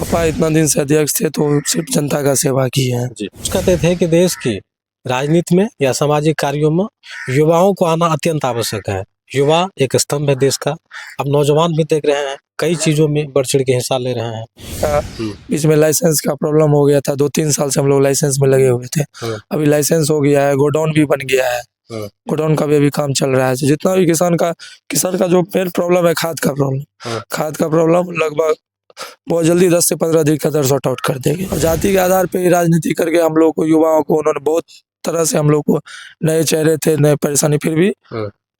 पापा इतना दिन से अध्यक्ष थे तो सिर्फ जनता का सेवा की है। कहते थे कि देश की राजनीति में या सामाजिक कार्यों में युवाओं को आना अत्यंत आवश्यक है। युवा एक स्तंभ है देश का। अब नौजवान भी देख रहे हैं, कई चीजों में बढ़ चढ़ के हिस्सा ले रहे हैं। बीच में लाइसेंस का प्रॉब्लम हो गया था, 2-3 साल से हम लोग लाइसेंस में लगे हुए थे। अभी लाइसेंस हो गया है, गोडाउन भी बन गया है, गोडाउन का भी अभी काम चल रहा है। जितना भी किसान का जो मेन प्रॉब्लम है, खाद का प्रॉब्लम लगभग बहुत जल्दी 10 से 15 दिन के अंदर सॉर्ट आउट कर देंगे। और जाति के आधार पे राजनीति करके हम लोग को, युवाओं को उन्होंने बहुत तरह से, हम लोग को नए चेहरे थे, नए परेशानी, फिर भी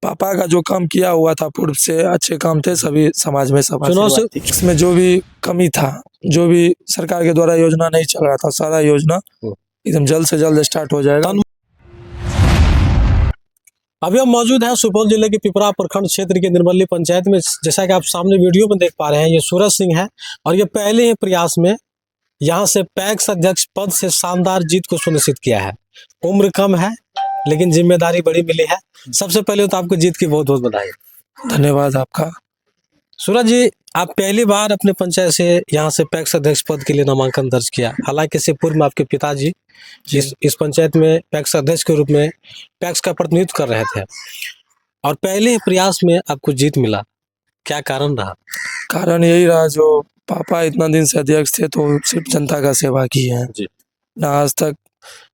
पापा का जो काम किया हुआ था पूर्व से अच्छे काम थे, सभी समाज में चुनाव से इसमें जो भी कमी था, जो भी सरकार के द्वारा योजना नहीं चल रहा था, सारा योजना एकदम जल्द से जल्द स्टार्ट हो जाएगा। अभी हम मौजूद हैं सुपौल जिले के पिपरा प्रखंड क्षेत्र के निर्मली पंचायत में। जैसा कि आप सामने वीडियो में देख पा रहे हैं, ये सूरज सिंह है और ये पहले ही प्रयास में यहाँ से पैक्स अध्यक्ष पद से शानदार जीत को सुनिश्चित किया है। उम्र कम है लेकिन जिम्मेदारी बड़ी मिली है। सबसे पहले तो आपको जीत की बहुत बहुत बधाई। धन्यवाद आपका। सूरज जी, आप पहली बार अपने पंचायत से यहाँ से पैक्स अध्यक्ष पद के लिए नामांकन दर्ज किया। हालांकि इससे पूर्व में आपके पिताजी इस पंचायत में पैक्स अध्यक्ष के रूप में पैक्स का प्रतिनिधित्व कर रहे थे और पहले प्रयास में आपको जीत मिला। क्या कारण रहा? कारण यही रहा, जो पापा इतना दिन से अध्यक्ष थे तो सिर्फ जनता का सेवा की है। ना आज तक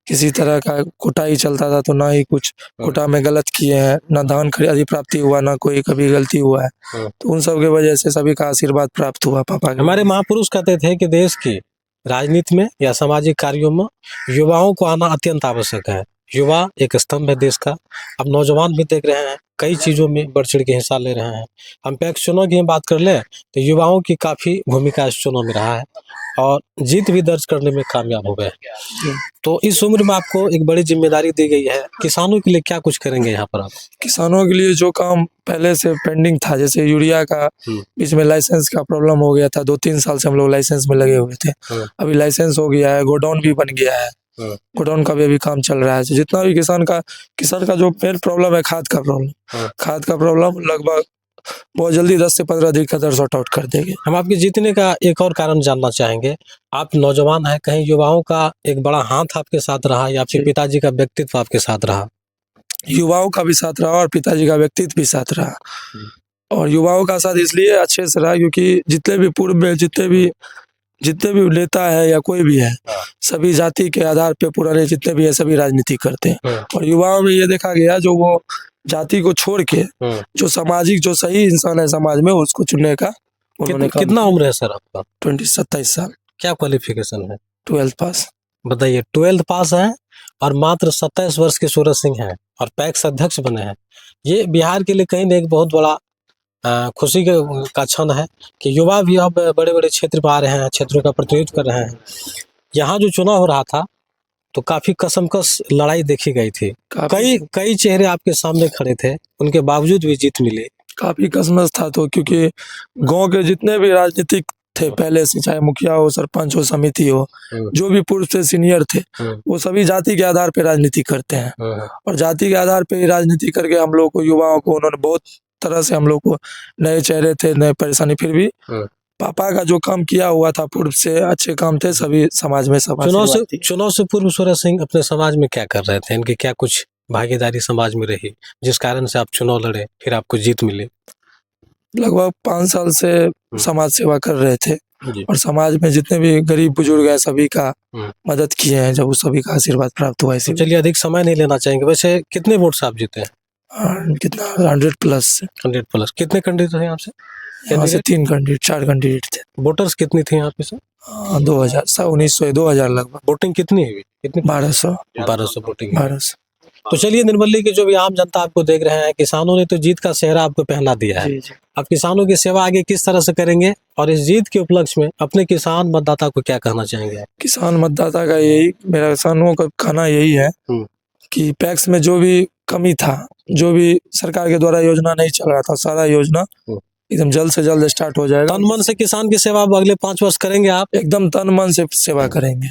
किसी तरह का कोटा ही चलता था, तो ना ही कुछ कोटा में गलत किए हैं, ना धान खरीदी प्राप्ति हुआ, ना कोई कभी गलती हुआ है। तो उन सब के वजह से सभी का आशीर्वाद प्राप्त हुआ पापा के। हमारे महापुरुष कहते थे कि देश की राजनीति में या सामाजिक कार्यों में युवाओं को आना अत्यंत आवश्यक है। युवा एक स्तंभ है देश का। अब नौजवान भी देख रहे हैं, कई चीजों में बढ़ चढ़ के हिस्सा ले रहे हैं। हम पैक्स चुनाव की बात कर ले तो युवाओं की काफी भूमिका इस चुनाव में रहा है और जीत भी दर्ज करने में कामयाब हो गए। तो इस उम्र में आपको एक बड़ी जिम्मेदारी दी गई है। किसानों के लिए क्या कुछ करेंगे यहाँ पर आप? किसानों के लिए जो काम पहले से पेंडिंग था, जैसे यूरिया का बीच में लाइसेंस का प्रॉब्लम हो गया था, 2-3 साल से हम लोग लाइसेंस में लगे हुए थे। अभी लाइसेंस हो गया है, गोडाउन भी बन गया है, गोडाउन का भी अभी काम चल रहा है। जितना भी किसान का जो मेन प्रॉब्लम है, खाद का प्रॉब्लम लगभग बहुत जल्दी 10 से 15 दिन के अंदर सॉर्ट आउट कर देंगे। हम आपके जीतने का एक और कारण जानना चाहेंगे। आप नौजवान हैं, कहीं युवाओं का एक बड़ा हाथ आपके साथ रहा या आपके पिताजी का व्यक्तित्व आपके साथ रहा? युवाओं का भी साथ रहा और पिताजी का व्यक्तित्व भी साथ रहा। और युवाओं का साथ इसलिए अच्छे से रहा क्योंकि जितने भी पूर्व में जितने भी नेता है या कोई भी है, सभी जाति के आधार पे पुराने जितने भी है सभी राजनीति करते हैं। और युवाओं में ये देखा गया, जो वो जाति को छोड़ के जो सामाजिक, जो सही इंसान है समाज में, उसको चुनने का उन्होंने। कितना उम्र है सर आपका? 27 साल। क्या क्वालिफिकेशन है? 12th पास। बताइए, 12th पास है और मात्र 27 वर्ष के सूरज सिंह हैं और पैक्स अध्यक्ष बने हैं। ये बिहार के लिए कहीं ना एक बहुत बड़ा खुशी का क्षण है कि युवा भी अब बड़े बड़े क्षेत्र में आ रहे हैं, क्षेत्रों का प्रतिनिधित्व कर रहे हैं। यहाँ जो चुनाव हो रहा था तो काफी कसमकस लड़ाई देखी गई थी। कई चेहरे आपके सामने खड़े थे, उनके बावजूद भी जीत मिली। काफी कसमकस था, तो क्योंकि गांव के जितने भी राजनीतिक थे पहले से, चाहे मुखिया हो, सरपंच हो, समिति हो, जो भी पूर्व से सीनियर थे, वो सभी जाति के आधार पे राजनीति करते हैं। और जाति के आधार पे राजनीति करके हम लोग को, युवाओं को उन्होंने बहुत तरह से, हम लोग को नए चेहरे थे, नए परेशानी, फिर भी पापा का जो काम किया हुआ था पूर्व से अच्छे काम थे, सभी समाज में चुनाव से पूर्व सूरज सिंह अपने समाज में क्या कर रहे थे? इनकी क्या कुछ भागीदारी समाज में रही जिस कारण से आप चुनाव लड़े, फिर आपको जीत मिली? लगभग 5 साल से समाज सेवा कर रहे थे और समाज में जितने भी गरीब बुजुर्ग हैं सभी का मदद किए हैं, जब सभी का आशीर्वाद प्राप्त हुआ। तो चलिए, अधिक समय नहीं लेना चाहेंगे, वैसे कितने वोट से आप जीते हैं? कितना? 100+। 100+। कितने कैंडिडेट थे आपसे? यहाँ से 4 कैंडिडेट थे। वोटर्स कितनी थी यहाँ पे सर? 2000 लगभग। वोटिंग कितनी हुई? कितनी? 1200 वोटिंग। 1200। तो चलिए, निर्मली की जो भी आम जनता आपको देख रहे हैं, किसानों ने तो जीत का सेहरा आपको पहना दिया है। आप किसानों की सेवा आगे किस तरह से करेंगे और इस जीत के उपलक्ष्य में अपने किसान मतदाता को क्या कहना चाहेंगे? किसान मतदाता का यही, मेरा किसानों का कहना यही है कि पैक्स में जो भी कमी था, जो भी सरकार के द्वारा योजना नहीं चल रहा था, सारा योजना एकदम जल्द से जल्द स्टार्ट हो जाएगा। तन मन से किसान की सेवा अगले 5 वर्ष करेंगे आप? एकदम तन मन से सेवा करेंगे।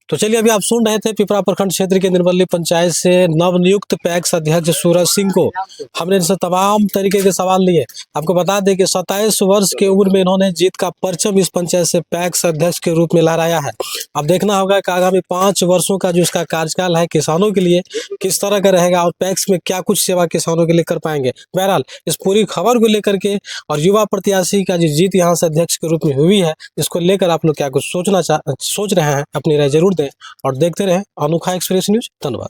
तो चलिए, अभी आप सुन रहे थे पिपरा प्रखंड क्षेत्र के निर्मली पंचायत से नवनियुक्त पैक्स अध्यक्ष सूरज सिंह को। हमने इनसे तमाम तरीके के सवाल लिए। आपको बता दें कि 27 वर्ष की उम्र में इन्होंने जीत का परचम इस पंचायत से पैक्स अध्यक्ष के रूप में लहराया है। अब देखना होगा कि आगामी 5 वर्षों का जो इसका कार्यकाल है किसानों के लिए किस तरह का रहेगा और पैक्स में क्या कुछ सेवा किसानों के लिए कर पाएंगे। बहरहाल इस पूरी खबर को लेकर के और युवा प्रत्याशी का जो जीत यहाँ से अध्यक्ष के रूप में हुई है, इसको लेकर आप लोग क्या कुछ सोच रहे हैं, अपनी राय जरूर दें और देखते रहें अनोखा एक्सप्रेस न्यूज। धन्यवाद।